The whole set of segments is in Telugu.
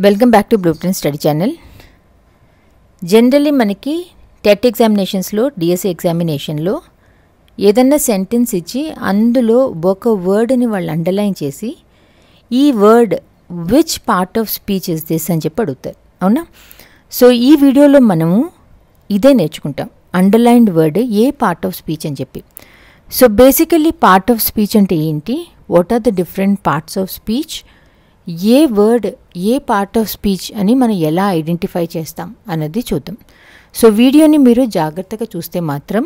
Welcome back to blueprint study channel. Generally మనకి టెట్ ఎగ్జామినేషన్స్లో డిఎస్సి ఎగ్జామినేషన్లో ఏదన్నా సెంటెన్స్ ఇచ్చి అందులో ఒక వర్డ్ని వాళ్ళు అండర్లైన్ చేసి ఈ word which part of speech is this అని చెప్పి అడుగుతారు, అవునా? సో ఈ వీడియోలో మనము ఇదే నేర్చుకుంటాం, అండర్లైన్డ్ వర్డ్ ఏ పార్ట్ ఆఫ్ స్పీచ్ అని చెప్పి. So basically part of speech అంటే ఏంటి, what are the different parts of speech, ఏ వర్డ్ ఏ పార్ట్ ఆఫ్ స్పీచ్ అని మనం ఎలా ఐడెంటిఫై చేస్తాం అన్నది చూద్దాం. సో వీడియోని మీరు జాగ్రత్తగా చూస్తే మాత్రం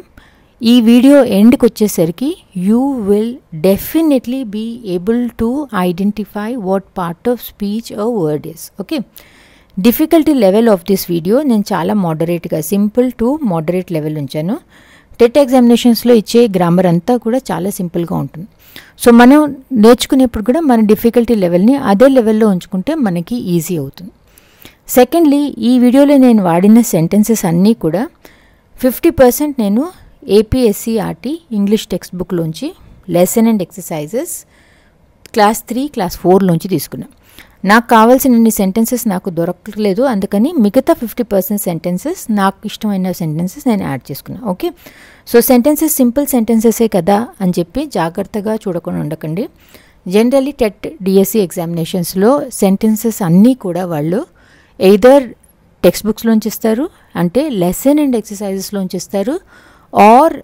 ఈ వీడియో ఎండ్కి వచ్చేసరికి you will definitely be able to identify what part of speech a word is. Okay, difficulty level of this video నేను చాలా మోడరేట్గా సింపుల్ టు మోడరేట్ లెవెల్ ఉంచాను. టెట్ ఎగ్జామినేషన్స్లో ఇచ్చే గ్రామర్ అంతా కూడా చాలా సింపుల్గా ఉంటుంది. సో మనం నేర్చుకునేప్పుడు కూడా మన డిఫికల్టీ లెవెల్ని అదే లెవెల్లో ఉంచుకుంటే మనకి ఈజీ అవుతుంది. సెకండ్లీ, ఈ వీడియోలో నేను వాడిన సెంటెన్సెస్ అన్నీ కూడా 50% నేను ఏపీఎస్సీఆర్టీ ఇంగ్లీష్ టెక్స్ట్ బుక్లోంచి lesson and exercises class 3, class 4లోంచి తీసుకున్నాను. నాకు కావాల్సిన సెంటెన్సెస్ నాకు దొరకలేదు, అందుకని మిగతా 50% సెంటెన్సెస్ నాకు ఇష్టమైన సెంటెన్సెస్ నేను యాడ్ చేసుకున్నాను. ఓకే, సో సెంటెన్సెస్ సింపుల్ సెంటెన్సెసే కదా అని చెప్పి జాగ్రత్తగా చూడకుండా ఉండకండి. జనరల్లీ టెట్ డిఎస్సి ఎగ్జామినేషన్స్లో సెంటెన్సెస్ అన్నీ కూడా వాళ్ళు ఎయిదర్ టెక్స్ట్ బుక్స్లోంచి ఇస్తారు, అంటే లెసన్ అండ్ ఎక్సర్సైజెస్లోంచి ఇస్తారు, ఆర్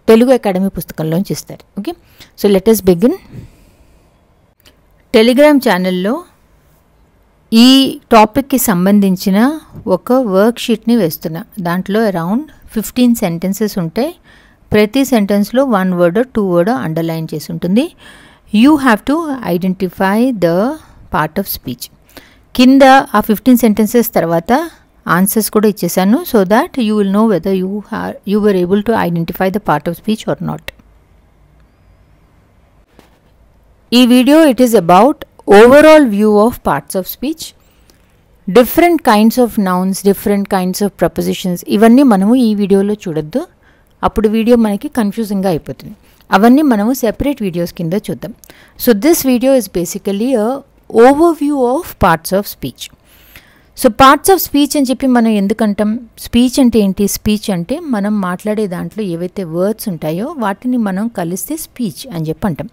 తెలుగు అకాడమీ పుస్తకంలోంచి ఇస్తారు. Okay, so let us begin. Telegram ఛానల్లో ఈ టాపిక్కి సంబంధించిన ఒక వర్క్షీట్ని వేస్తున్నా. దాంట్లో అరౌండ్ 15 సెంటెన్సెస్ ఉంటాయి. ప్రతి సెంటెన్స్లో 1 వర్డ్ 2 వర్డ్ అండర్లైన్ చేసి ఉంటుంది. You have to identify the part of speech. కింద ఆ 15 సెంటెన్సెస్ తర్వాత ఆన్సర్స్ కూడా ఇచ్చేసాను, so that you will know whether you were able to identify the part of speech or not. ఈ video it is about overall view of parts of speech, different kinds of nouns, different kinds of prepositions. ఇవన్నీ మనము ఈ వీడియోలో చూడొద్దు, అప్పుడు వీడియో మనకి కన్ఫ్యూజింగ్గా అయిపోతుంది. అవన్నీ మనము సెపరేట్ వీడియోస్ కింద చూద్దాం. So this video is basically a overview of parts of speech. So parts of speech అని చెప్పి మనం ఎందుకంటాం? స్పీచ్ అంటే ఏంటి? స్పీచ్ అంటే మనం మాట్లాడే దాంట్లో ఏవైతే వర్డ్స్ ఉంటాయో వాటిని మనం కలిస్తే స్పీచ్ అని చెప్పి అంటాం.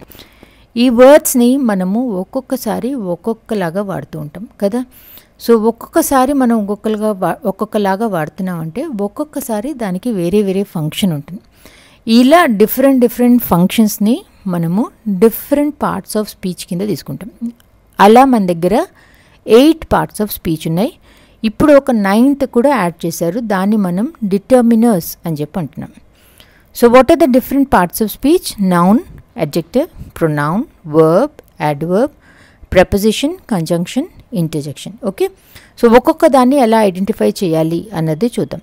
ఈ వర్డ్స్ని మనము ఒక్కొక్కసారి ఒక్కొక్కలాగా వాడుతూ ఉంటాం కదా. సో ఒక్కొక్కసారి మనం ఒక్కొక్కలాగా వాడుతున్నామంటే ఒక్కొక్కసారి దానికి వేరే వేరే ఫంక్షన్ ఉంటుంది. ఇలా డిఫరెంట్ ఫంక్షన్స్ని మనము డిఫరెంట్ పార్ట్స్ ఆఫ్ స్పీచ్ కింద తీసుకుంటాం. అలా మన దగ్గర 8 పార్ట్స్ ఆఫ్ స్పీచ్ ఉన్నాయి. ఇప్పుడు ఒక 9th కూడా యాడ్ చేశారు, దాన్ని మనం డిటర్మినర్స్ అని చెప్పి అంటున్నాం. So what are the different parts of speech? Noun, adjective, pronoun, verb, adverb, preposition, conjunction, interjection. Okay, so ఒక్కొక్క దాన్ని ఎలా ఐడెంటిఫై చేయాలి అన్నది చూద్దాం.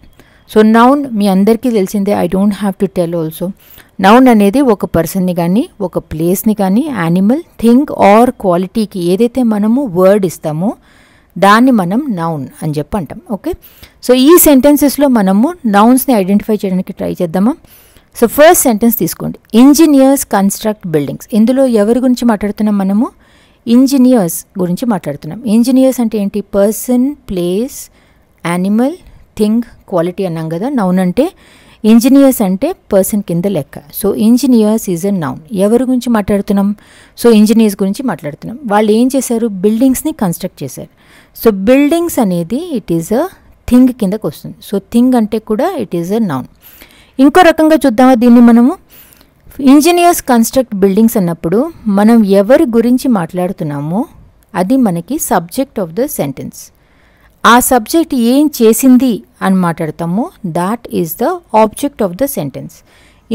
సో నౌన్ మీ అందరికీ తెలిసిందే, I don't have to tell also. Noun అనేది ఒక పర్సన్ని కానీ ఒక ప్లేస్ని కానీ యానిమల్, థింగ్ ఆర్ క్వాలిటీకి ఏదైతే మనము వర్డ్ ఇస్తామో దాన్ని మనం నౌన్ అని చెప్పి అంటాం. ఓకే, సో ఈ సెంటెన్సెస్లో మనము నౌన్స్ని ఐడెంటిఫై చేయడానికి ట్రై చేద్దామా? సో ఫస్ట్ సెంటెన్స్ తీసుకోండి, ఇంజనీర్స్ కన్స్ట్రక్ట్ బిల్డింగ్స్. ఇందులో ఎవరి గురించి మాట్లాడుతున్నాం? మనము ఇంజనీర్స్ గురించి మాట్లాడుతున్నాం. ఇంజనీర్స్ అంటే ఏంటి? Person, place, animal, thing, quality అన్నాం కదా. నౌన్ అంటే ఇంజనీర్స్ అంటే పర్సన్ కింద లెక్క. So engineers is a noun. ఎవరి గురించి మాట్లాడుతున్నాం? సో ఇంజనీర్స్ గురించి మాట్లాడుతున్నాం. వాళ్ళు ఏం చేశారు? బిల్డింగ్స్ని కన్స్ట్రక్ట్ చేశారు. సో బిల్డింగ్స్ అనేది ఇట్ ఈజ్ అ థింగ్ కిందకు వస్తుంది. సో థింగ్ అంటే కూడా ఇట్ ఈజ్ అ నౌన్. ఇంకో రకంగా చూద్దామా దీన్ని మనము? ఇంజనీర్స్ కన్స్ట్రక్ట్ బిల్డింగ్స్ అన్నప్పుడు మనం ఎవరి గురించి మాట్లాడుతున్నామో అది మనకి సబ్జెక్ట్ ఆఫ్ ద సెంటెన్స్. ఆ సబ్జెక్ట్ ఏం చేసింది అని మాట్లాడతామో that is the object of the sentence.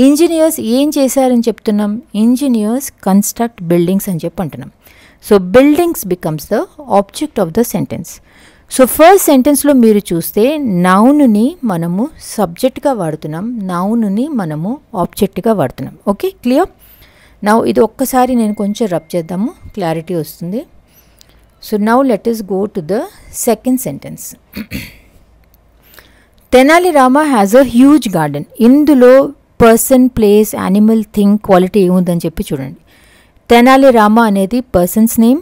Engineers ఏం చేశారని చెప్తున్నాం? ఇంజనీర్స్ కన్స్ట్రక్ట్ బిల్డింగ్స్ అని చెప్పి అంటున్నాం. So buildings becomes the object of the sentence. So first సెంటెన్స్లో మీరు చూస్తే నౌన్ని మనము సబ్జెక్ట్గా వాడుతున్నాం, నౌన్ని మనము ఆబ్జెక్ట్గా వాడుతున్నాం. Okay, clear? నౌ ఇది ఒక్కసారి నేను కొంచెం రబ్ చేద్దాము, క్లారిటీ వస్తుంది. So now let us go to the second sentence. Tenali Rama has a huge garden. ఇందులో person, place, animal, thing, quality ఏముందని చెప్పి చూడండి. తెనాలి రామ అనేది పర్సన్స్ నేమ్,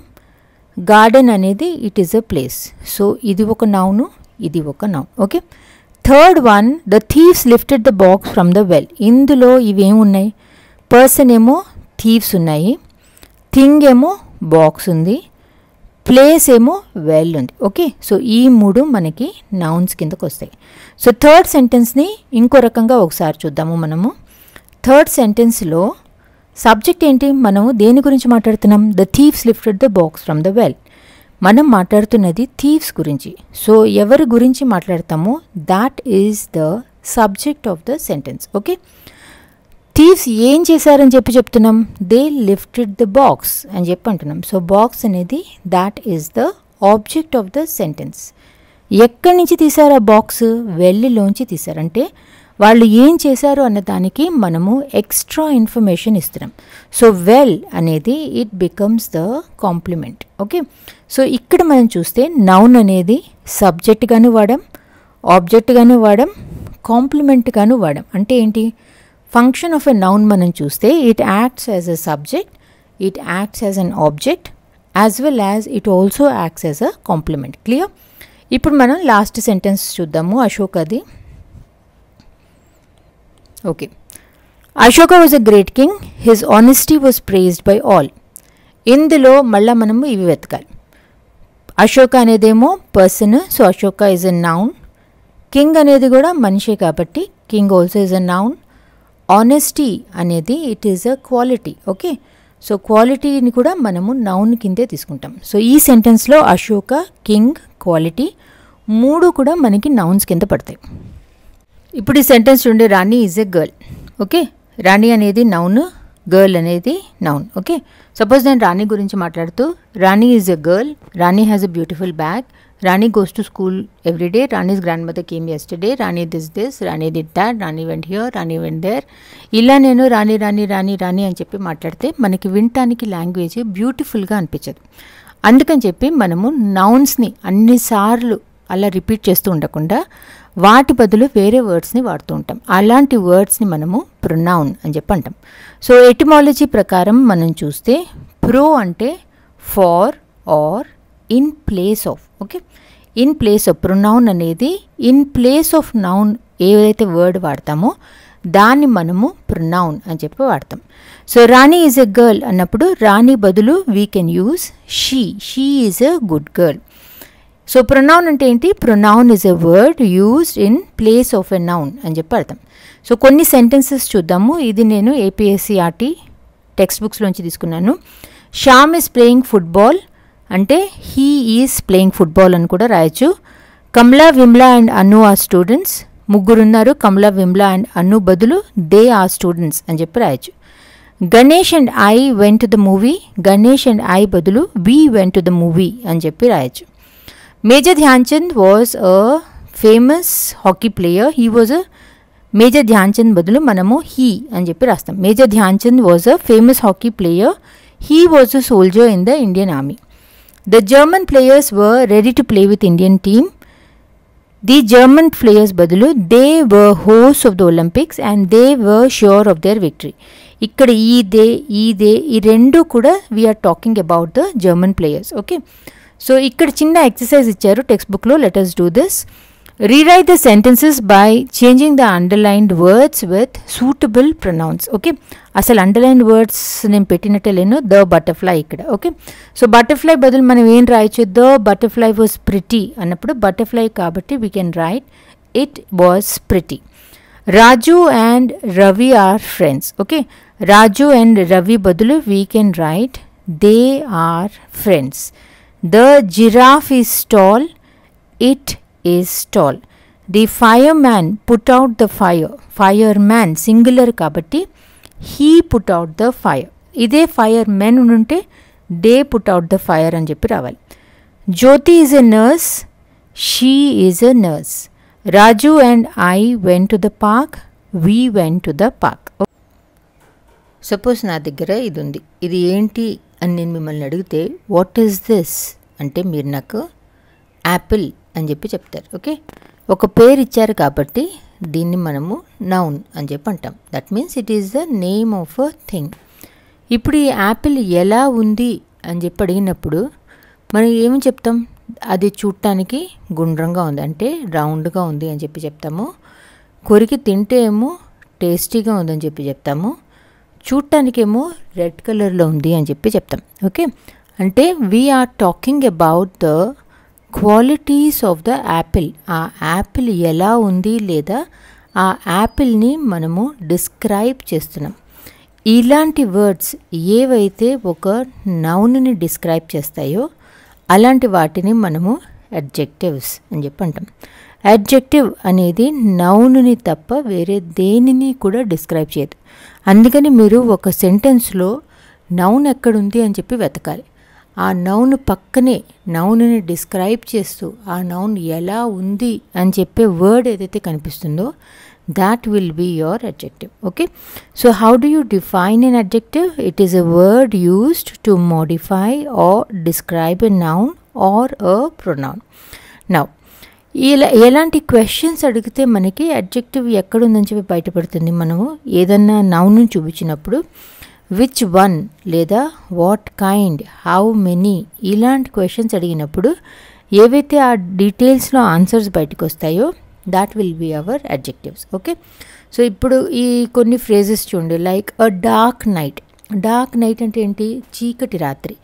గార్డెన్ అనేది it is a place. So ఇది ఒక నౌను, ఇది ఒక noun. Okay. Third one, the thieves lifted the box from the well. ఇందులో ఇవేమున్నాయి? పర్సన్ ఏమో థీవ్స్ ఉన్నాయి, థింగ్ ఏమో బాక్స్ ఉంది, ప్లేస్ ఏమో వెల్ ఉంది. ఓకే. సో ఈ మూడు మనకి నౌన్స్ కిందకు వస్తాయి. సో థర్డ్ సెంటెన్స్ని ఇంకో రకంగా ఒకసారి చూద్దాము మనము. థర్డ్ సెంటెన్స్లో సబ్జెక్ట్ ఏంటి? మనము దేని గురించి మాట్లాడుతున్నాం? The thieves lifted the box from the well. మనం మాట్లాడుతున్నది థీవ్స్ గురించి. సో ఎవరి గురించి మాట్లాడతామో that is the subject of the sentence. Okay. Thieves ఏం చేశారని చెప్తున్నాం? దే లిఫ్టెడ్ ద బాక్స్ అని చెప్పి అంటున్నాం. సో బాక్స్ అనేది that is the object of the sentence. ఎక్కడి నుంచి తీశారు ఆ బాక్స్? వెల్లిలోంచి తీశారు. అంటే వాళ్ళు ఏం చేశారు అన్న దానికి మనము ఎక్స్ట్రా ఇన్ఫర్మేషన్ ఇస్తున్నాం. సో వెల్ అనేది it becomes the complement. Okay. So ఇక్కడ మనం చూస్తే నౌన్ అనేది సబ్జెక్ట్గాను వాడాం, ఆబ్జెక్ట్గాను వాడాం, కాంప్లిమెంట్గాను వాడాం. అంటే ఏంటి? ఫంక్షన్ ఆఫ్ ఎ నౌన్ మనం చూస్తే it acts as a subject, it acts as an object, as well as it also acts as a complement. Clear? ఇప్పుడు మనం లాస్ట్ సెంటెన్స్ చూద్దాము అశోకది. Okay. Ashoka was a great king, his honesty was praised by all. ఇందులో మళ్ళీ మనము ఇవి వెతకాలి. అశోక అనేదేమో person, so Ashoka is a noun. King అనేది కూడా మనిషే కాబట్టి king also is a noun. Honesty అనేది it is a quality. Okay. So క్వాలిటీని కూడా మనము నౌన్ కిందే తీసుకుంటాం. సో ఈ సెంటెన్స్లో అశోక, కింగ్, క్వాలిటీ మూడు కూడా మనకి నౌన్స్ కింద పడతాయి. ఇప్పుడు ఈ సెంటెన్స్ చూడండి, Rani is a girl. Okay. Rani అనేది నౌన్, గర్ల్ అనేది నౌన్. ఓకే. సపోజ్ నేను రాణి గురించి మాట్లాడుతూ, Rani is a girl, Rani has a beautiful bag, Rani goes to school every day, Rani's grandmother came yesterday, Rani this, Rani did that, Rani went here, Rani went there. ఇలా నేను రాణి రాణి రాణి రాణి అని చెప్పి మాట్లాడితే మనకి వినటానికి లాంగ్వేజ్ బ్యూటిఫుల్గా అనిపించదు. అందుకని చెప్పి మనము నౌన్స్ని అన్నిసార్లు అలా రిపీట్ చేస్తూ ఉండకుండా వాటి బదులు వేరే వర్డ్స్ని వాడుతూ ఉంటాం. అలాంటి వర్డ్స్ని మనము ప్రొనౌన్ అని చెప్పి అంటాం. సో ఎటిమాలజీ ప్రకారం మనం చూస్తే ప్రో అంటే for or in place of. Okay. In place of, pronoun అనేది ఇన్ ప్లేస్ ఆఫ్ నౌన్ ఏదైతే వర్డ్ వాడతామో దాన్ని మనము ప్రొనౌన్ అని చెప్పి వాడతాం. So Rani is a girl అన్నప్పుడు రాణి బదులు we can use she is a good girl. So pronoun అంటే ఏంటి? Pronoun is a word used in place of a noun అని చెప్పి అర్థం. సో కొన్ని సెంటెన్సెస్ చూద్దాము. ఇది నేను APSCRT టెక్స్ట్ బుక్స్లోంచి తీసుకున్నాను. శ్యామ్ ఈజ్ ప్లేయింగ్ ఫుట్బాల్ అంటే హీ ఈజ్ ప్లేయింగ్ ఫుట్బాల్ అని కూడా రాయొచ్చు. Kamala, Vimla and Anu are students. ముగ్గురున్నారు, కమలా, విమ్లా అండ్ అను బదులు దే ఆర్ స్టూడెంట్స్ అని చెప్పి రాయొచ్చు. Ganesh and I went to the movie, Ganesh and I బదులు we went to the movie అని చెప్పి రాయొచ్చు. Major Dhyan Chand was a famous hockey player, he was a major Dhyan Chand బదులు మనము హీ అని చెప్పి రాస్తాం. Major Dhyan Chand was a famous hockey player, he was a soldier in the Indian army. The German players were ready to play with Indian team. The German players బదులు they were hosts of the Olympics and they were sure of their victory. ఇక్కడ ఈ రెండు కూడా we are talking about the German players. Okay. So ఇక్కడ చిన్న ఎక్సర్సైజ్ ఇచ్చారు టెక్స్ట్ బుక్లో. Let us do this. Rewrite the sentences by changing the underlined words with suitable pronouns. Okay. అసలు అండర్లైన్ వర్డ్స్ నేను పెట్టినట్టే లేను. ద బటర్ఫ్లై ఇక్కడ. ఓకే. సో బటర్ఫ్లై బదులు మనం ఏం రాయొచ్చు? ద బటర్ఫ్లై వాజ్ ప్రిటీ అన్నప్పుడు బటర్ఫ్లై కాబట్టి we can write it was pretty. Raju and Ravi are friends. Okay. Raju and Ravi బదులు we can write they are friends. The giraffe is tall, it is tall. The fireman put out the fire. fireman singular కాబట్టి he put out the fire. ఇదే firemen ఉంటే they put out the fire అని చెప్పి రావాలి. Jyoti is a nurse, she is a nurse. Raju and I went to the park, we went to the park. Suppose నా దగ్గర ఇది ఉంది, ఇది ఏంటి అని నేను మిమ్మల్ని అడిగితే వాట్ ఈస్ దిస్ అంటే మీరు నాకు యాపిల్ అని చెప్పి చెప్తారు. ఓకే. ఒక పేరు ఇచ్చారు కాబట్టి దీన్ని మనము నౌన్ అని చెప్పి అంటాం. That means it is the name of a thing. ఇప్పుడు ఈ యాపిల్ ఎలా ఉంది అని చెప్పి అడిగినప్పుడు మనం ఏమి చెప్తాం, అది చూడటానికి గుండ్రంగా ఉంది అంటే రౌండ్గా ఉంది అని చెప్పి చెప్తాము. కొరికి తింటే ఏమో టేస్టీగా ఉందని చెప్పి చెప్తాము. చూడటానికేమో రెడ్ కలర్లో ఉంది అని చెప్పి చెప్తాం. ఓకే, అంటే we are talking about the qualities of the apple. ఆ యాపిల్ ఎలా ఉంది లేదా ఆ యాపిల్ని మనము డిస్క్రైబ్ చేస్తున్నాం. ఇలాంటి వర్డ్స్ ఏవైతే ఒక నౌన్ని డిస్క్రైబ్ చేస్తాయో అలాంటి వాటిని మనము అడ్జెక్టివ్స్ అని చెప్పి అంటాం. అడ్జెక్టివ్ అనేది నౌన్ని తప్ప వేరే దేనిని కూడా డిస్క్రైబ్ చేయదు. అందుకని మీరు ఒక సెంటెన్స్లో నౌన్ ఎక్కడుంది అని చెప్పి వెతకాలి. ఆ నౌన్ పక్కనే నౌన్ని డిస్క్రైబ్ చేస్తూ ఆ నౌన్ ఎలా ఉంది అని చెప్పే వర్డ్ ఏదైతే కనిపిస్తుందో that will be your adjective. Okay, so how do you define an adjective? It is a word used to modify or describe a noun or a pronoun. Now ఎలాంటి క్వశ్చన్స్ అడిగితే మనకి అడ్జెక్టివ్ ఎక్కడుందని చెప్పి బయటపడుతుంది. మనము ఏదన్నా నౌన్ చూపించినప్పుడు విచ్ వన్ లేదా వాట్ కైండ్, హౌ మెనీ ఇలాంటి క్వశ్చన్స్ అడిగినప్పుడు ఏవైతే ఆ డీటెయిల్స్లో ఆన్సర్స్ బయటకు వస్తాయో that will be our adjectives. Okay, so ఇప్పుడు ఈ కొన్ని ఫ్రేజెస్ చూడండి. Like a dark night. Dark night అంటే ఏంటి, చీకటి రాత్రి.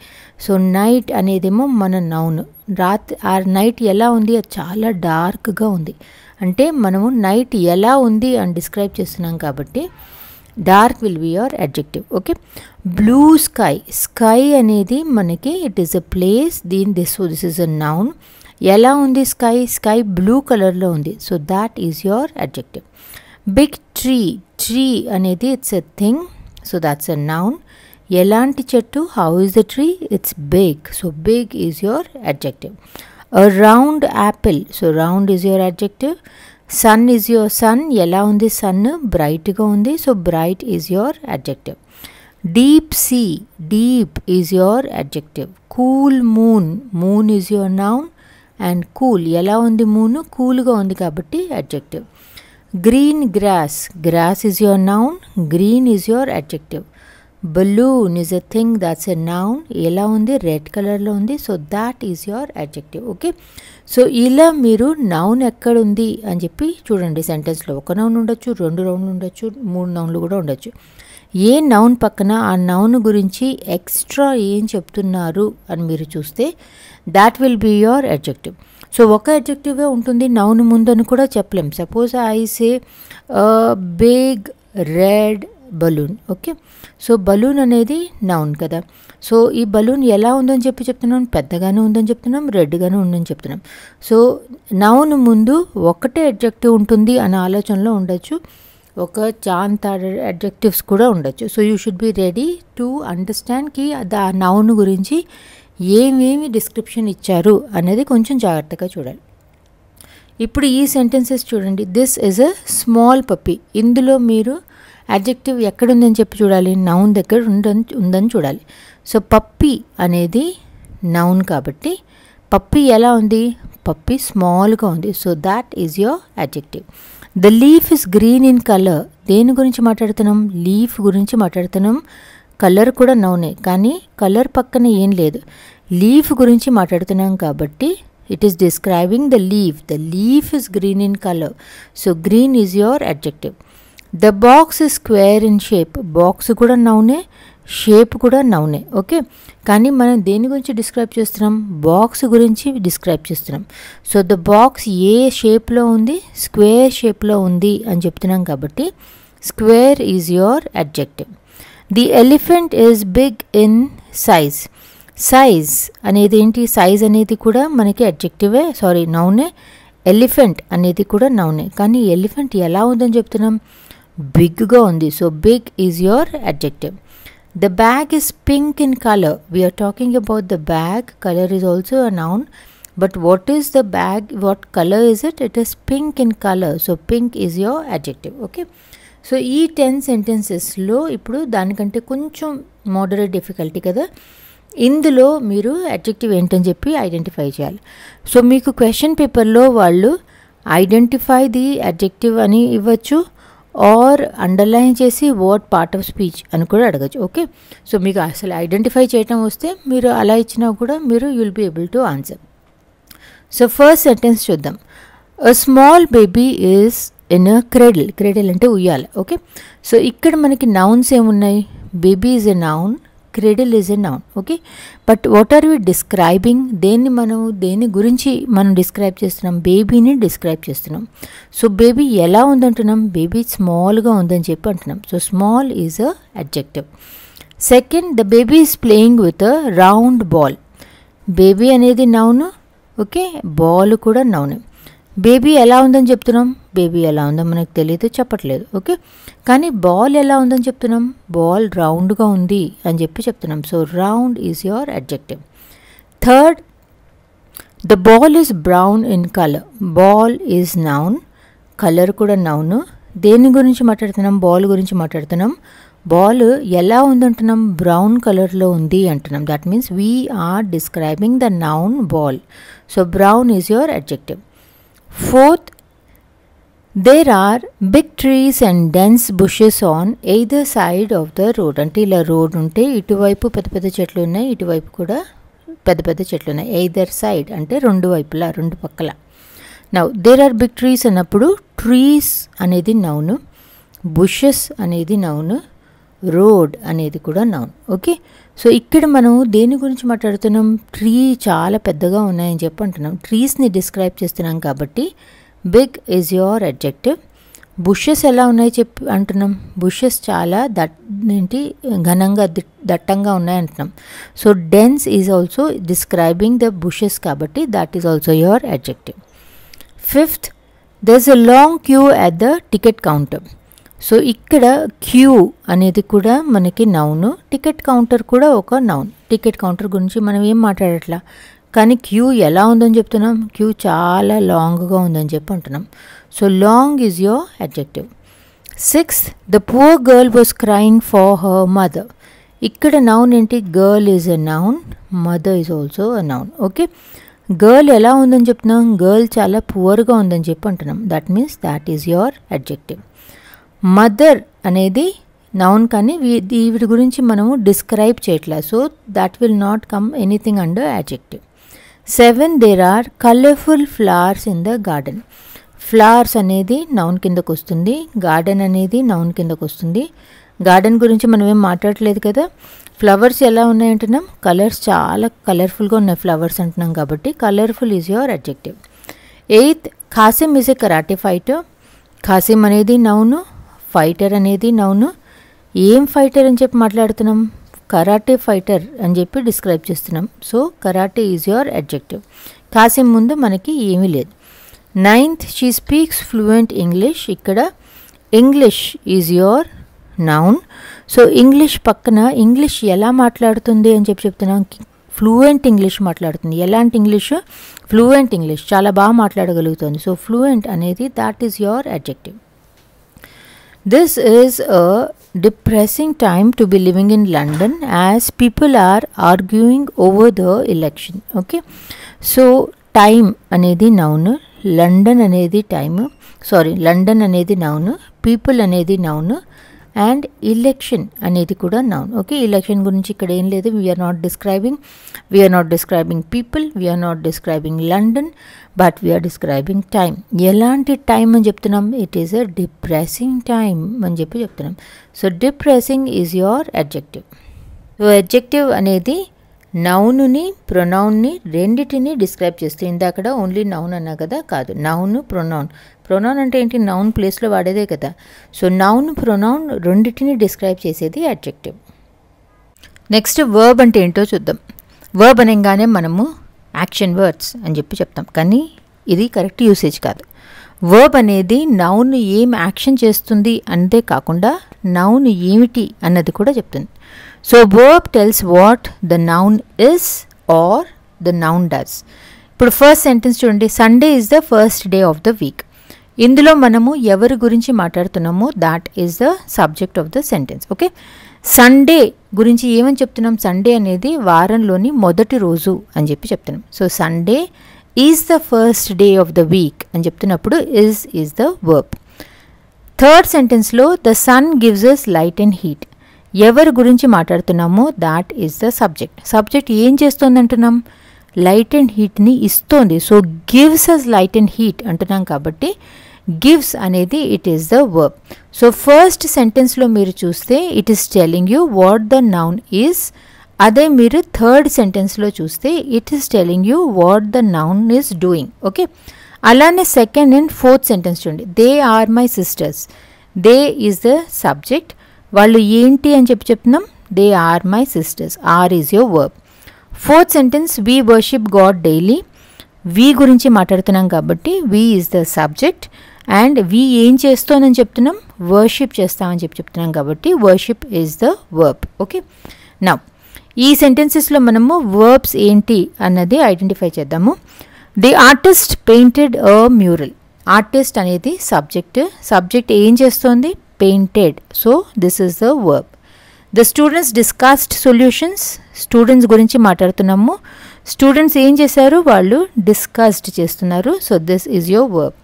సో నైట్ అనేదేమో మన నౌన్. రాత్రి ఆ నైట్ ఎలా ఉంది, అది చాలా డార్క్గా ఉంది అంటే మనము నైట్ ఎలా ఉంది అని డిస్క్రైబ్ చేస్తున్నాం కాబట్టి dark will be your adjective. Okay, blue sky. Sky అనేది మనకి it is a place. This is a noun. ఎలా ఉంది స్కై, స్కై బ్లూ కలర్లో ఉంది. So that is your adjective. Big tree. Tree అనేది it's a thing. So that's a noun. ఎలాంటి చెట్టు, how is the tree, it's big. So big is your adjective. A round apple. So round is your adjective. Sun is your son. ఎలా ఉంది సన్, బ్రైట్గా ఉంది. So bright is your adjective. Deep sea. Deep is your adjective. Cool moon. Moon is your noun. And cool, ఎలా ఉంది మూను, కూల్గా ఉంది కాబట్టి adjective. Green grass. Grass is your noun. Green is your adjective. Balloon is a thing, that's a noun. ఎలా ఉంది, రెడ్ కలర్లో ఉంది. So that is your adjective. Okay, so ఇలా మీరు నౌన్ ఎక్కడుంది అని చెప్పి చూడండి. సెంటెన్స్లో ఒక నౌన్ ఉండొచ్చు, 2 నౌన్లు ఉండొచ్చు, 3 నౌన్లు కూడా ఉండొచ్చు. ఏ నౌన్ పక్కన ఆ నౌన్ గురించి ఎక్స్ట్రా ఏం చెప్తున్నారు అని మీరు చూస్తే that will be your adjective. So ఒక అడ్జెక్టివే ఉంటుంది, నౌన్ ముందని కూడా చెప్పలేం. Suppose I say big red balloon. Okay, so balloon అనేది నౌన్ కదా. సో ఈ బలూన్ ఎలా ఉందని చెప్పి చెప్తున్నాం, పెద్దగానే ఉందని చెప్తున్నాం, రెడ్గానే ఉందని చెప్తున్నాం. సో నౌన్ ముందు ఒకటే అడ్జెక్టివ్ ఉంటుంది అనే ఆలోచనలో ఉండొచ్చు. ఒక చాంత అడ్జెక్టివ్స్ కూడా ఉండొచ్చు. So you should be ready to understand కి ఆ నౌన్ గురించి ఏమేమి డిస్క్రిప్షన్ ఇచ్చారు అనేది కొంచెం జాగ్రత్తగా చూడాలి. ఇప్పుడు ఈ సెంటెన్సెస్ చూడండి. This is a small puppy. ఇందులో మీరు అడ్జెక్టివ్ ఎక్కడుందని చెప్పి చూడాలి, నౌన్ దగ్గర ఉందని చూడాలి. సో పప్పీ అనేది నౌన్ కాబట్టి పప్పీ ఎలా ఉంది, పప్పీ స్మాల్గా ఉంది. So that is your adjective. The leaf is green in colour. దేని గురించి మాట్లాడుతున్నాం, లీఫ్ గురించి మాట్లాడుతున్నాం. కలర్ కూడా నౌనే, కానీ కలర్ పక్కన ఏం లేదు, లీఫ్ గురించి మాట్లాడుతున్నాం కాబట్టి it is describing the leaf. The leaf is green in colour. So green is your adjective. The box is square in shape. Box కూడా నౌనే, షేప్ కూడా నౌనే. ఓకే, కానీ మనం దేని గురించి డిస్క్రైబ్ చేస్తున్నాం, బాక్స్ గురించి డిస్క్రైబ్ చేస్తున్నాం. సో ద బాక్స్ ఏ షేప్లో ఉంది, స్క్వేర్ షేప్లో ఉంది అని చెప్తున్నాం కాబట్టి square is your adjective. The elephant is big in size. Size అనేది ఏంటి, సైజ్ అనేది కూడా మనకి అడ్జెక్టివే, సారీ నౌనే. ఎలిఫెంట్ అనేది కూడా నౌనే, కానీ ఎలిఫెంట్ ఎలా ఉందని చెప్తున్నాం, బిగ్గా ఉంది. So big is your adjective. The bag is pink in color. We are talking about the bag. Color is also a noun. But what is the bag? What color is it? It is pink in color. So pink is your adjective. Okay. So ఈ 10 సెంటెన్సెస్లో ఇప్పుడు దానికంటే కొంచెం మోడరేట్ డిఫికల్టీ కదా. ఇందులో మీరు అడ్జెక్టివ్ ఏంటని చెప్పి ఐడెంటిఫై చేయాలి. సో మీకు క్వశ్చన్ పేపర్లో వాళ్ళు ఐడెంటిఫై ది అడ్జెక్టివ్ అని ఇవ్వచ్చు, ఆర్ అండర్లైన్ చేసి వాట్ పార్ట్ ఆఫ్ స్పీచ్ అని కూడా అడగచ్చు. ఓకే, సో మీకు అసలు ఐడెంటిఫై చేయటం వస్తే మీరు అలా ఇచ్చినా కూడా మీరు you'll be able to answer. So first sentence చూద్దాం. A small baby is in a cradle. Cradle అంటే ఉయ్యాల. ఓకే, సో ఇక్కడ మనకి నౌన్స్ ఏమున్నాయి? Baby is a noun, cradle is a noun. Okay, but what are we describing? దేని గురించి మనం డిస్క్రైబ్ చేస్తున్నాం? బేబీని డిస్క్రైబ్ చేస్తున్నాం. సో బేబీ ఎలా ఉందంటున్నాం? బేబీ స్మాల్గా ఉందని చెప్పి అంటున్నాం. So small is a adjective. Second, the baby is playing with a round ball. Baby అనేది నౌన్, ఓకే, బాల్ కూడా నౌన్. బేబీ ఎలా ఉందని చెప్తున్నాం? బేబీ ఎలా ఉందో మనకు తెలియదు, చెప్పట్లేదు. ఓకే, కానీ బాల్ ఎలా ఉందని చెప్తున్నాం? బాల్ రౌండ్గా ఉంది అని చెప్పి చెప్తున్నాం. So round is your adjective. Third, the ball is brown in colour. Ball is noun, colour కూడా నౌన్. దేని గురించి మాట్లాడుతున్నాం? బాల్ గురించి మాట్లాడుతున్నాం. బాల్ ఎలా ఉందంటున్నాం? బ్రౌన్ కలర్లో ఉంది అంటున్నాం. That means we are describing the noun ball. So brown is your adjective. Fourth, there are big trees and dense bushes on either side of the road. అంటే ఇలా రోడ్ ఉంటే ఇటువైపు పెద్ద పెద్ద చెట్లు ఉన్నాయి, ఇటువైపు కూడా పెద్ద పెద్ద చెట్లు ఉన్నాయి. ఎయిదర్ సైడ్ అంటే రెండు వైపులా, రెండు పక్కల. Now there are big trees అన్నప్పుడు ట్రీస్ అనేది నౌను, బుషెస్ అనేది నౌను, రోడ్ అనేది కూడా నౌన్. ఓకే, సో ఇక్కడ మనం దేని గురించి మాట్లాడుతున్నాం? ట్రీ చాలా పెద్దగా ఉన్నాయని చెప్పి అంటున్నాం. ట్రీస్ని డిస్క్రైబ్ చేస్తున్నాం కాబట్టి big is your adjective. Bushes ఎలా ఉన్నాయి చెప్పి అంటున్నాం? బుషెస్ చాలా ఘనంగా దట్టంగా ఉన్నాయి అంటున్నాం. So dense is also describing the bushes కాబట్టి that is also your adjective. Fifth, there is a long queue at the ticket counter. So ఇక్కడ క్యూ అనేది కూడా మనకి నౌను, టికెట్ కౌంటర్ కూడా ఒక నౌన్. టికెట్ కౌంటర్ గురించి మనం ఏం మాట్లాడట్లా, కానీ క్యూ ఎలా ఉందని చెప్తున్నాం? క్యూ చాలా లాంగ్గా ఉందని చెప్పి అంటున్నాం. So long is your adjective. Sixth, the poor girl was crying for her mother. ఇక్కడ నౌన్ ఏంటి? Girl is a noun, mother is also a noun. Okay, girl ఎలా ఉందని చెప్తున్నాం? గర్ల్ చాలా పువర్గా ఉందని చెప్పి అంటున్నాం. That means that is your adjective. Mother అనేది నౌన్, కానీ వీటి గురించి మనము డిస్క్రైబ్ చేయట్లా. So that will not come anything under adjective. 7, there are colourful flowers in the garden. Flowers అనేది నౌన్ కిందకు వస్తుంది, గార్డెన్ అనేది నౌన్ కిందకు వస్తుంది. గార్డెన్ గురించి మనం ఏం మాట్లాడట్లేదు కదా. ఫ్లవర్స్ ఎలా ఉన్నాయంటున్నాం? కలర్స్ చాలా కలర్ఫుల్గా ఉన్నాయి ఫ్లవర్స్ అంటున్నాం కాబట్టి colourful is your adjective. 8, Khasim is a karate fighter. Khasim అనేది నౌను, ఫైటర్ అనేది నౌను. ఏం ఫైటర్ అని చెప్పి మాట్లాడుతున్నాం? కరాటే ఫైటర్ అని చెప్పి డిస్క్రైబ్ చేస్తున్నాం. So karate is your adjective. Khasim ముందు మనకి ఏమీ లేదు. 9th, she speaks fluent English. ఇక్కడ English is your noun. So English పక్కన ఇంగ్లీష్ ఎలా మాట్లాడుతుంది అని చెప్పి చెప్తున్నాం? ఫ్లూయెంట్ ఇంగ్లీష్ మాట్లాడుతుంది. ఎలాంటి ఇంగ్లీష్? ఫ్లూయెంట్ ఇంగ్లీష్, చాలా బాగా మాట్లాడగలుగుతుంది. సో ఫ్లూయెంట్ అనేది that is your adjective. This is a depressing time to be living in London as people are arguing over the election. Okay, so time అనేది నౌన్, లండన్ అనేది టైమ్, లండన్ అనేది నౌన్, పీపుల్ అనేది నౌన్, అండ్ ఎలక్షన్ అనేది కూడా నౌన్. ఓకే, ఎలక్షన్ గురించి ఇక్కడ ఏం లేదు. We're not describing people, we're not describing London, but we're describing time. ఎలాంటి టైమ్ అని చెప్తున్నాం? It is a depressing time అని చెప్పి చెప్తున్నాం. So depressing is your adjective. So adjective అనేది నౌన్ని, ప్రొనౌన్ని రెండిటిని డిస్క్రైబ్ చేస్తుంది. ఇందాక ఓన్లీ నౌన్ అన్నా కదా, కాదు, నౌన్, ప్రొనౌన్. ప్రొనౌన్ అంటే ఏంటి? నౌన్ ప్లేస్లో వాడేదే కదా. సో నౌన్, ప్రొనౌన్ రెండిటిని డిస్క్రైబ్ చేసేది అడ్జెక్టివ్. నెక్స్ట్ వర్బ్ అంటే ఏంటో చూద్దాం. వర్బ్ అనగానే మనము యాక్షన్ వర్డ్స్ అని చెప్పి చెప్తాం, కానీ ఇది కరెక్ట్ యూసేజ్ కాదు. వర్బ్ అనేది నౌన్ ఏం యాక్షన్ చేస్తుంది అంతే కాకుండా నౌన్ ఏమిటి అన్నది కూడా చెప్తుంది. So verb tells what the noun is or the noun does. ఇప్పుడు ఫస్ట్ సెంటెన్స్ చూడండి. Sunday is the first day of the week. ఇందులో మనము ఎవరి గురించి మాట్లాడుతున్నామో that is the subject of the sentence. Okay, Sunday గురించి ఏమని చెప్తున్నాం? సండే అనేది వారంలోని మొదటి రోజు అని చెప్పి చెప్తున్నాం. So Sunday is the first day of the week అని చెప్తున్నప్పుడు ఈజ్ ద వర్బ్. థర్డ్ సెంటెన్స్లో the sun gives us light and heat. ఎవరి గురించి మాట్లాడుతున్నామో that is the subject. Subject ఏం చేస్తుంది అంటున్నాం? లైట్ అండ్ హీట్ని ఇస్తోంది. So gives us light and heat అంటున్నాం కాబట్టి గివ్స్ అనేది it is the verb. So first సెంటెన్స్లో మీరు చూస్తే it is telling you what the noun is. అదే మీరు థర్డ్ సెంటెన్స్లో చూస్తే it is telling you what the noun is doing. Okay, అలానే సెకండ్ అండ్ ఫోర్త్ సెంటెన్స్ చూడండి. They are my sisters. They is the subject. వాళ్ళు ఏంటి అని చెప్తున్నాం? They are my sisters. Are is your verb. Fourth sentence we worship God daily. We గురించి మాట్లాడుతున్నాం కాబట్టి we is the subject and we ఏం చేస్తోందని చెప్తున్నాం? వర్షిప్ చేస్తామని చెప్తున్నాం కాబట్టి worship is the verb. Okay, now ఈ సెంటెన్సెస్లో మనము వర్బ్స్ ఏంటి అన్నది ఐడెంటిఫై చేద్దాము. The artist painted a mural. Artist అనేది సబ్జెక్ట్. సబ్జెక్ట్ ఏం చేస్తోంది? Painted. So this is the verb. The students discussed solutions. Students గురించి మాట్లాడుతున్నాము. స్టూడెంట్స్ ఏం చేశారు? వాళ్ళు డిస్కస్డ్ చేస్తున్నారు. So this is your verb.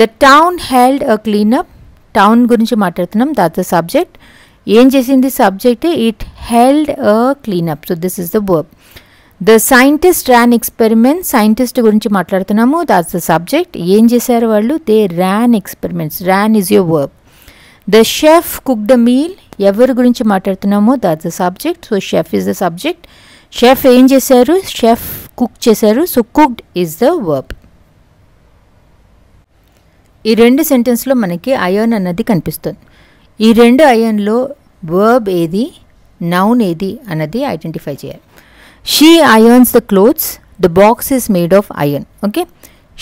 The town held a cleanup. Town గురించి మాట్లాడుతున్నాం. That's the subject. ఏం చేసింది subject? It held a cleanup. So this is the verb. The scientist ran experiment. Scientist గురించి మాట్లాడుతున్నాము. That's the subject. ఏం చేశారు వాళ్ళు? They ran experiments. Ran is your verb. The chef cooked the meal. ఎవరి గురించి మాట్లాడుతున్నామో that's the subject. So chef is the subject. Chef ఏం చేశారు? షెఫ్ కుక్ చేశారు. So cooked is the verb. ఈ రెండు సెంటెన్స్లో మనకి అయర్న్ అన్నది కనిపిస్తుంది. ఈ రెండు అయర్న్లో వర్బ్ ఏది, నౌన్ ఏది అన్నది ఐడెంటిఫై చేయాలి. She irons the clothes. The box is made of iron. Okay,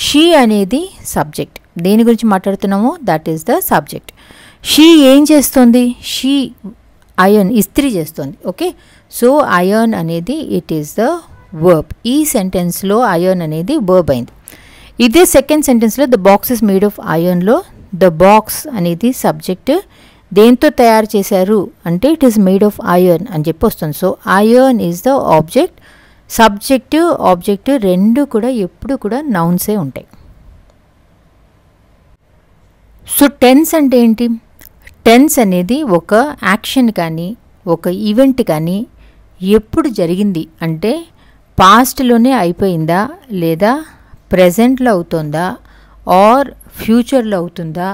she అనేది సబ్జెక్ట్. దేని గురించి మాట్లాడుతున్నామో that is the subject. She ఏం చేస్తుంది? షీ అయర్న్, ఇస్త్రీ చేస్తుంది. ఓకే, సో అయర్న్ అనేది ఇట్ ఈస్ ద వర్బ్. ఈ సెంటెన్స్లో అయర్న్ అనేది వర్బ్ అయింది. ఇదే సెకండ్ సెంటెన్స్లో the box is made of ఐరన్లో ద బాక్స్ అనేది సబ్జెక్ట్. దేంతో తయారు చేశారు అంటే it is made of iron అని చెప్పి వస్తుంది. So iron is the object. Subject object రెండు కూడా ఎప్పుడు కూడా నౌన్సే ఉంటాయి. సో టెన్స్ అంటే ఏంటి? టెన్స్ అనేది ఒక యాక్షన్ కానీ ఒక ఈవెంట్ కానీ ఎప్పుడు జరిగింది అంటే పాస్ట్లోనే అయిపోయిందా, లేదా ప్రెజెంట్లో అవుతుందా, ఆర్ ఫ్యూచర్లో అవుతుందా,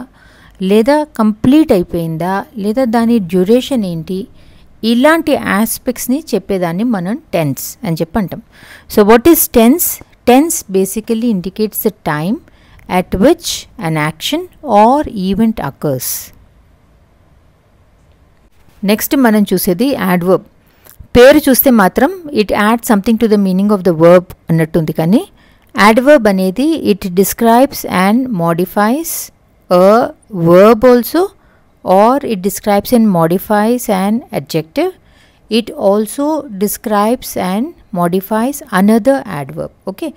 లేదా కంప్లీట్ అయిపోయిందా, లేదా దాని డ్యూరేషన్ ఏంటి, ఇలాంటి ఆస్పెక్ట్స్ని చెప్పేదాన్ని మనం టెన్స్ అని చెప్పి అంటాం. So what is tense? Tense basically indicates the time at which an action or event occurs. Next మనం చూసేది adverb. పేరు చూస్తే మాత్రం it add something to the meaning of the verb అన్నట్టుంది, కానీ adverb అనేది it describes and modifies a verb also, or it describes and modifies an adjective. It also describes and modifies another adverb. Okay,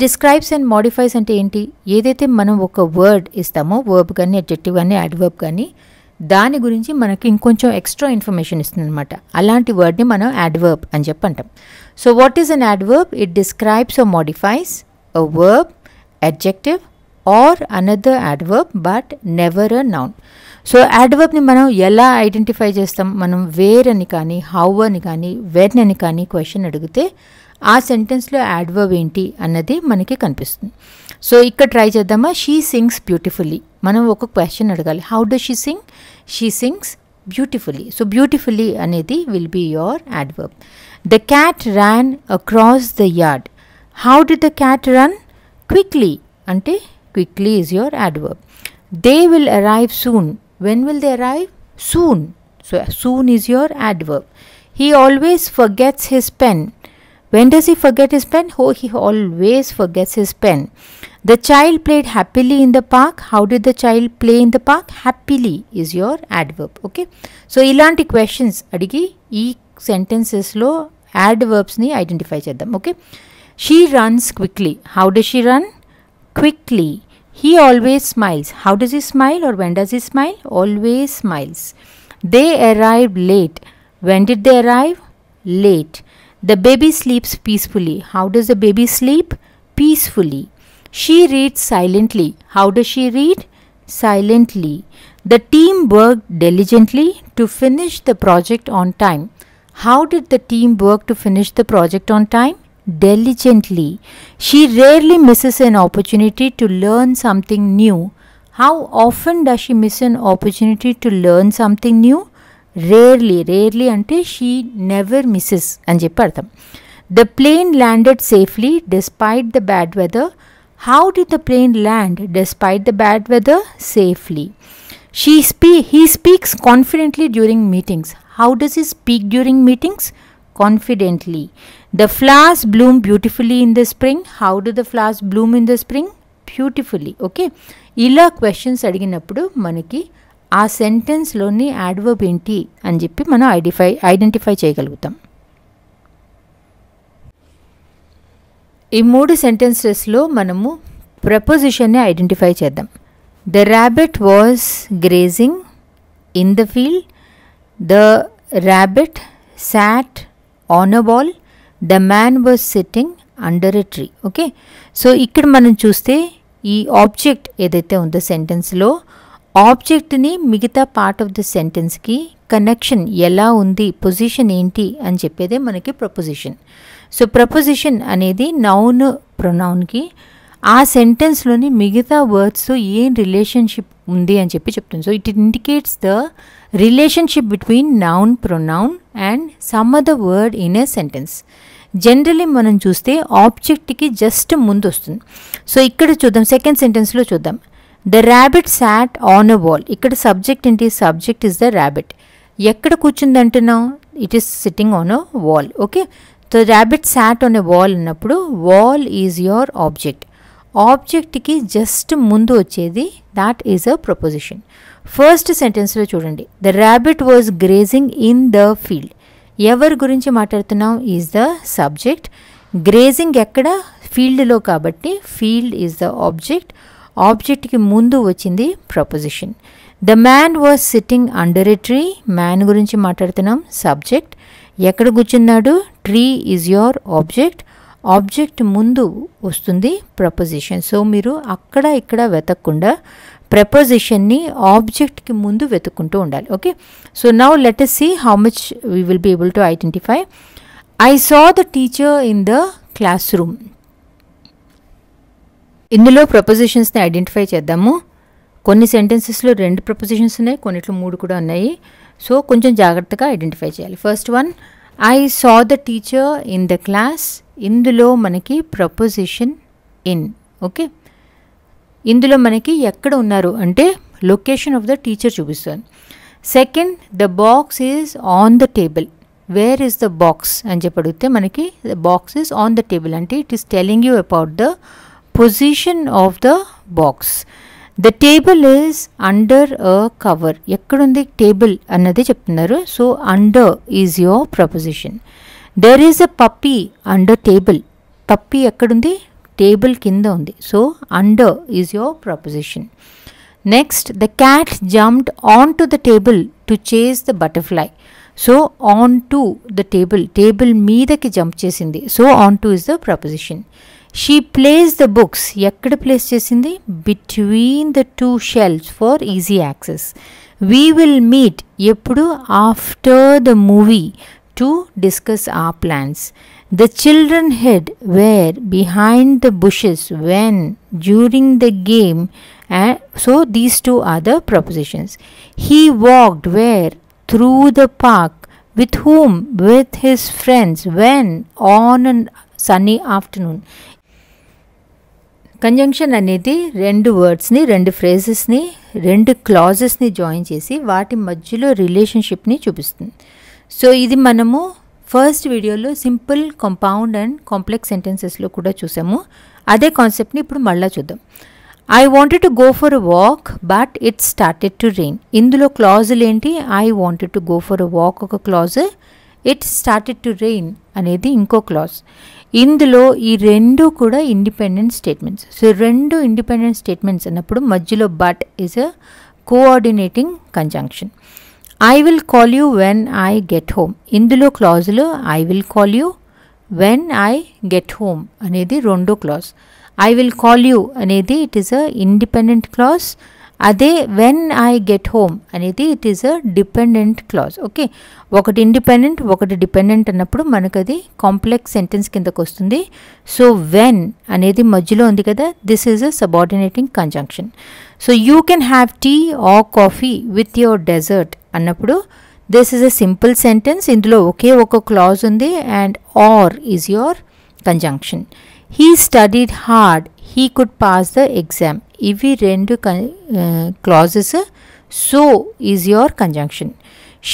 describes and modifies అంటే ఏంటి? ఏదైతే మనం ఒక వర్డ్ ఇస్తామో, వర్బ్ కానీ అడ్జెక్టివ్ కానీ అడ్వర్బ్ కానీ, దాని గురించి మనకి ఇంకొంచెం ఎక్స్ట్రా ఇన్ఫర్మేషన్ ఇస్తుంది అనమాట. అలాంటి వర్డ్ని మనం అడ్వర్బ్ అని చెప్పి అంటాం. So what is an adverb? It describes or modifies a verb, adjective or another adverb but never a noun. So అడ్వర్బ్ని మనం ఎలా ఐడెంటిఫై చేస్తాం? మనం వేర్ అని కానీ, హౌ అని కానీ, వెన్ అని కానీ క్వశ్చన్ అడిగితే ఆ సెంటెన్స్లో యాడ్వర్బ్ ఏంటి అన్నది మనకి కనిపిస్తుంది. సో ఇక్కడ ట్రై చేద్దామా? She sings beautifully. మనం ఒక క్వశ్చన్ అడగాలి, how does she sing? She sings beautifully. So beautifully అనేది will be your adverb. The cat ran across the yard. How did the cat run? Quickly అంటే quickly is your adverb. They will arrive soon. When will they arrive? Soon. So soon is your adverb. He always forgets his pen. When does he forget his pen? Oh, he always forgets his pen. The child played happily in the park. How did the child play in the park? Happily is your adverb. Okay. So, ilanti questions adigi ee sentences lo adverbs ni identify cheddam. Okay. She runs quickly. How does she run? Quickly. He always smiles. How does he smile or when does he smile? Always smiles. They arrived late. When did they arrive? Late. The baby sleeps peacefully. How does the baby sleep? Peacefully. She reads silently. How does she read? Silently. The team worked diligently to finish the project on time. How did the team work to finish the project on time? Diligently. She rarely misses an opportunity to learn something new. How often does she miss an opportunity to learn something new? Rarely. Rarely ante she never misses అని చెప్పి అర్థం. The plane landed safely despite the bad weather. How did the plane land despite the bad weather? Safely. He speaks confidently during meetings. How does he speak during meetings? Confidently. The flowers bloom beautifully in the spring. How do the flowers bloom in the spring? Beautifully. Okay. ఇలా క్వశ్చన్స్ అడిగినప్పుడు మనకి ఆ సెంటెన్స్లోని యాడ్వర్బ్ ఏంటి అని చెప్పి మనం ఐడెంటిఫై చేయగలుగుతాం. ఈ 3 సెంటెన్సెస్లో మనము ప్రపోజిషన్ని ఐడెంటిఫై చేద్దాం. The rabbit was grazing in the field. The rabbit sat on a wall. The man was sitting under a tree. Okay, so ఇక్కడ మనం చూస్తే ఈ ఆబ్జెక్ట్ ఏదైతే ఉందో సెంటెన్స్లో ఆబ్జెక్ట్ని మిగతా పార్ట్ ఆఫ్ ద సెంటెన్స్కి కనెక్షన్ ఎలా ఉంది, పొజిషన్ ఏంటి అని చెప్పేదే మనకి ప్రపోజిషన్. సో ప్రపోజిషన్ అనేది నౌన్ ప్రొనౌన్కి ఆ సెంటెన్స్లోని మిగతా వర్డ్స్తో ఏం రిలేషన్షిప్ ఉంది అని చెప్పి చెప్తుంది. So it indicates the relationship between noun pronoun and some other word in a sentence. Generally మనం చూస్తే ఆబ్జెక్ట్కి జస్ట్ ముందు వస్తుంది. సో ఇక్కడ చూద్దాం, సెకండ్ సెంటెన్స్లో చూద్దాం. The rabbit sat on a wall. ఇక్కడ సబ్జెక్ట్ ఏంటి? Subject is the rabbit. ఎక్కడ కూర్చుంది అంటున్నాం? It is sitting on a wall. Okay, so rabbit sat on a wall అన్నప్పుడు వాల్ ఈజ్ యువర్ ఆబ్జెక్ట్. ఆబ్జెక్ట్కి జస్ట్ ముందు వచ్చేది that is a preposition. First సెంటెన్స్లో చూడండి, the rabbit was grazing in the field. ఎవరి గురించి మాట్లాడుతున్నాం? Is the subject. గ్రేజింగ్ ఎక్కడ? ఫీల్డ్లో కాబట్టి ఫీల్డ్ ఈజ్ ద ఆబ్జెక్ట్. ఆబ్జెక్ట్కి ముందు వచ్చింది preposition. The man was sitting under a tree. Man గురించి మాట్లాడుతున్నాం, సబ్జెక్ట్. ఎక్కడ కూర్చున్నాడు? Tree is your object. Object ముందు వస్తుంది ప్రపోజిషన్. సో మీరు అక్కడ ఇక్కడ వెతకకుండా ప్రపోజిషన్ని ఆబ్జెక్ట్కి ముందు వెతుక్కుంటూ ఉండాలి. Okay, so now let us see how much we will be able to identify. I saw the teacher in the classroom. ఇందులో ప్రపోజిషన్స్ని ఐడెంటిఫై చేద్దాము. కొన్ని సెంటెన్సెస్లో 2 ప్రపోజిషన్స్ ఉన్నాయి, కొన్నిట్లో 3 కూడా ఉన్నాయి. సో కొంచెం జాగ్రత్తగా ఐడెంటిఫై చేయాలి. First one, I saw the teacher in the class. ఇందులో మనకి ప్రపోజిషన్ ఇన్. ఓకే, ఇందులో మనకి ఎక్కడ ఉన్నారు అంటే లొకేషన్ ఆఫ్ ద టీచర్ చూపిస్తుంది. Second, the box is on the table. Where is the box అని చెప్పి అడిగితే మనకి the box is on the table అంటే it is telling you about the position of the box. The table is under a cover. ఎక్కడుంది టేబుల్ అన్నది చెప్తున్నారు. So under is your preposition. There is a puppy under table. Puppy ఎక్కడుంది? టేబుల్ కింద ఉంది. So under is your preposition. Next, the cat jumped on to the table to chase the butterfly. So on to the table, table మీదకి జంప్ చేసింది. So on to is the preposition. She places the books. ఎక్కడ ప్లేస్ చేసింది? Between the 2 shelves for easy access. We will meet ఎప్పుడు? After the movie to discuss our plans. The children hid where? Behind the bushes. When? During the game. So these 2 are the propositions. He walked where? Through the park. With whom? With his friends. When? On a sunny afternoon. Conjunction అనేది 2 వర్డ్స్ని, 2 ఫ్రేజెస్ని, 2 క్లాజెస్ని జాయిన్ చేసి వాటి మధ్యలో రిలేషన్షిప్ని చూపిస్తుంది. సో ఇది మనము ఫస్ట్ వీడియోలో సింపుల్, కాంపౌండ్ అండ్ కాంప్లెక్స్ సెంటెన్సెస్లో కూడా చూసాము. అదే కాన్సెప్ట్ని ఇప్పుడు మళ్ళీ చూద్దాం. I wanted to go for a walk but it started to rain. ఇందులో క్లాజులు ఏంటి? I wanted to go for a walk ఒక clause, it started to rain అనేది ఇంకో క్లాజ్. ఇందులో ఈ 2 కూడా independent statements. So 2 independent statements అన్నప్పుడు మధ్యలో but is a coordinating conjunction. I will call you when I get home. ఇందులో క్లాజులు I will call you, when I get home అనేది 2వ clause. I will call you అనేది it is a independent clause. అదే వెన్ ఐ గెట్ హోమ్ అనేది it is a dependent clause. Okay, ఒకటి ఇండిపెండెంట్ ఒకటి డిపెండెంట్ అన్నప్పుడు మనకు అది కాంప్లెక్స్ సెంటెన్స్ కిందకు వస్తుంది. సో వెన్ అనేది మధ్యలో ఉంది కదా, this is a subordinating conjunction. So you can have tea or coffee with your dessert అన్నప్పుడు this is a simple sentence. ఇందులో ఒకే ఒక క్లాజ్ ఉంది and or is your conjunction. He studied hard, he could pass the exam. ఇవి రెండు క్లాజెస్. So is your conjunction.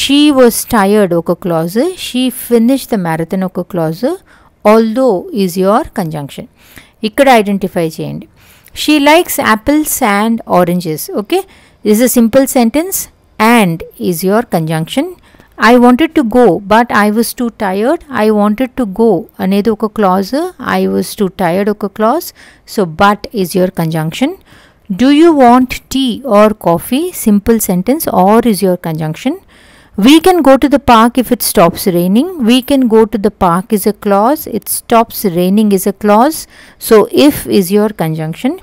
She was tired ఒక clause, she finish the marathon ఒక clause, although is your conjunction. ఇక్కడ ఐడెంటిఫై చేయండి. She likes apples and oranges. Okay, this is a simple sentence. And is your conjunction. I wanted to go but I was too tired. I wanted to go అనేది ఒక clause, I was too tired ఒక clause. So but is your conjunction. Do you want tea or coffee? Simple sentence. Or is your conjunction. We can go to the park if it stops raining. We can go to the park is a clause. It stops raining is a clause. So if is your conjunction.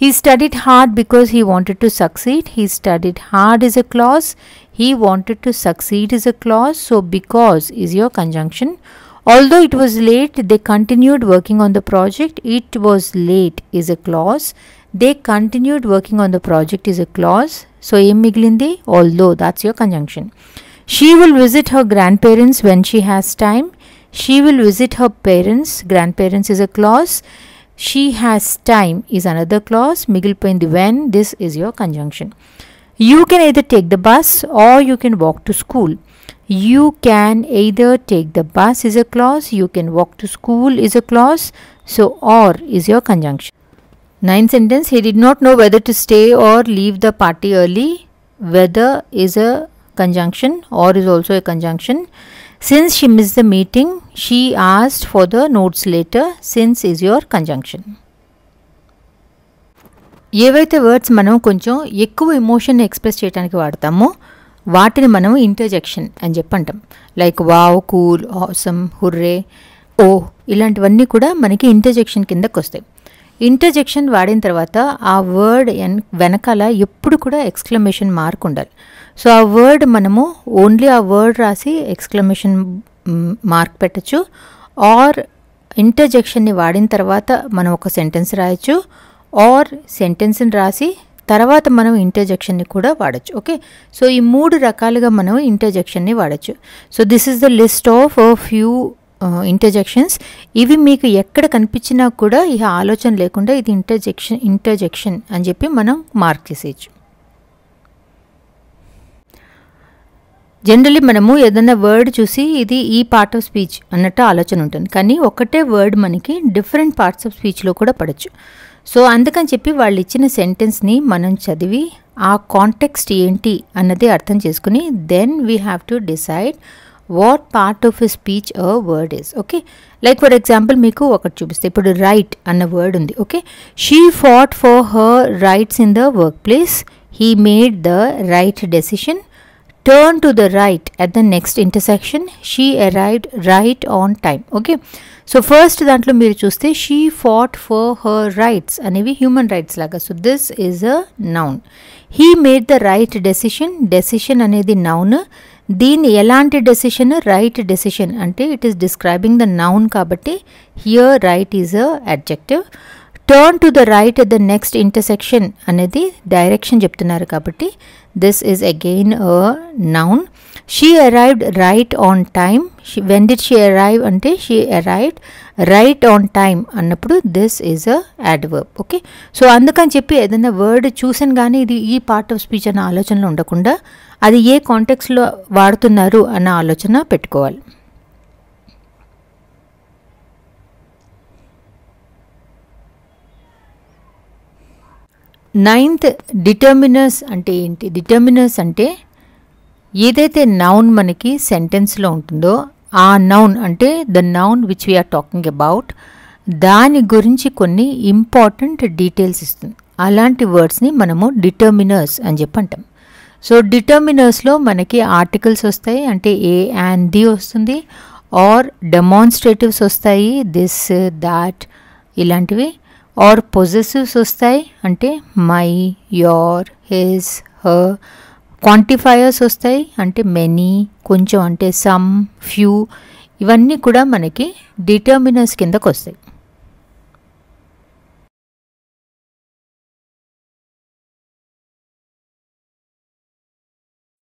He studied hard because he wanted to succeed. He studied hard is a clause. He wanted to succeed is a clause. So because is your conjunction. Although it was late, they continued working on the project. It was late is a clause. They continued working on the project is a clause. So em migilindi although, that's your conjunction. She will visit her grandparents when she has time. She will visit her parents. Grandparents is a clause. She has time is another clause. Migilpoyindi when, this is your conjunction. You can either take the bus or you can walk to school. You can either take the bus is a clause. You can walk to school is a clause. So or is your conjunction. Ninth sentence. He did not know whether to stay or leave the party early. Whether is a conjunction. Or is also a conjunction. Since she missed the meeting, she asked for the notes later. Since is your conjunction. ఏవైతే వర్డ్స్ మనం కొంచెం ఎక్కువ ఎమోషన్ ఎక్స్ప్రెస్ చేయడానికి వాడతామో వాటిని మనం ఇంటర్జెక్షన్ అని చెప్పి అంటాం. Like wow, cool, awesome, hurray, oh, ఇలాంటివన్నీ కూడా మనకి ఇంటర్జెక్షన్ కిందకు వస్తాయి. ఇంటర్జెక్షన్ వాడిన తర్వాత ఆ వర్డ్ వెనకాల ఎప్పుడు కూడా ఎక్స్క్లమేషన్ మార్క్ ఉండాలి. సో ఆ వర్డ్ మనము ఓన్లీ ఆ వర్డ్ రాసి ఎక్స్క్లమేషన్ మార్క్ పెట్టచ్చు. ఆర్ ఇంటర్జెక్షన్ని వాడిన తర్వాత మనం ఒక సెంటెన్స్ రాయొచ్చు. ఆర్ సెంటెన్స్ని రాసి తర్వాత మనం ఇంటర్జెక్షన్ని కూడా వాడచ్చు. ఓకే, సో ఈ 3 రకాలుగా మనం ఇంటర్జెక్షన్ని వాడచ్చు. So this is the list of few interjections. ఇవి మీకు ఎక్కడ కనిపించినా కూడా ఈ ఆలోచన లేకుండా ఇది ఇంటర్జెక్షన్ అని చెప్పి మనం మార్క్ చేసేయచ్చు. జనరల్లీ మనము ఏదైనా వర్డ్ చూసి ఇది ఈ పార్ట్ ఆఫ్ స్పీచ్ అన్నట్టు ఆలోచన ఉంటుంది, కానీ ఒకటే వర్డ్ మనకి డిఫరెంట్ పార్ట్స్ ఆఫ్ స్పీచ్లో కూడా పడచ్చు. సో అందుకని చెప్పి వాళ్ళు ఇచ్చిన సెంటెన్స్ని మనం చదివి ఆ కాంటెక్స్ట్ ఏంటి అన్నది అర్థం చేసుకుని then we have to decide what part of a speech a word is. Okay, like for example మీకు ఒకటి చూపిస్తే, ఇప్పుడు రైట్ అన్న వర్డ్ ఉంది. Okay, she fought for her rights in the work place. He made the right decision. Turn to the right at the next intersection. She arrived right on time. Okay, so first దాంట్లో మీరు చూస్తే she fought for her rights అనేవి హ్యూమన్ రైట్స్ లాగా. So this is a noun. he made the right decision. Decision అనేది నౌన్. దీన్ని ఎలాంటి డెసిషన్? రైట్ డెసిషన్ అంటే it is describing the noun కాబట్టి here right is a adjective. Turn to the right at the next intersection అనేది డైరెక్షన్ చెప్తున్నారు కాబట్టి this is again a noun. She arrived right on time. When did she arrive అంటే she arrived right on time అన్నప్పుడు this is a adverb. Okay, so అందుకని చెప్పి ఏదైనా వర్డ్ చూసాను కానీ ఇది ఈ పార్ట్ ఆఫ్ స్పీచ్ అన్న ఆలోచనలో ఉండకుండా అది ఏ కాంటెక్స్లో వాడుతున్నారు అన్న ఆలోచన పెట్టుకోవాలి. నైన్త్, డిటర్మినర్స్ అంటే ఏంటి? డిటర్మినర్స్ అంటే ఏదైతే నౌన్ మనకి సెంటెన్స్లో ఉంటుందో ఆ నౌన్ అంటే the noun which we're talking about దాని గురించి కొన్ని ఇంపార్టెంట్ డీటెయిల్స్ ఇస్తుంది. అలాంటి వర్డ్స్ని మనము డిటర్మినర్స్ అని చెప్పి అంటాం. సో డిటర్మినర్స్లో మనకి ఆర్టికల్స్ వస్తాయి, అంటే ఏ అండ్ ది వస్తుంది. ఆర్ డెమాన్స్ట్రేటివ్స్ వస్తాయి, దిస్, దాట్ ఇలాంటివి. ఆర్ పొజెసివ్స్ వస్తాయి, అంటే my, your, his, her. Quantifiers వస్తాయి, అంటే మెనీ, కొంచెం అంటే సమ్, ఫ్యూ. ఇవన్నీ కూడా మనకి డిటర్మినర్స్ కిందకు వస్తాయి.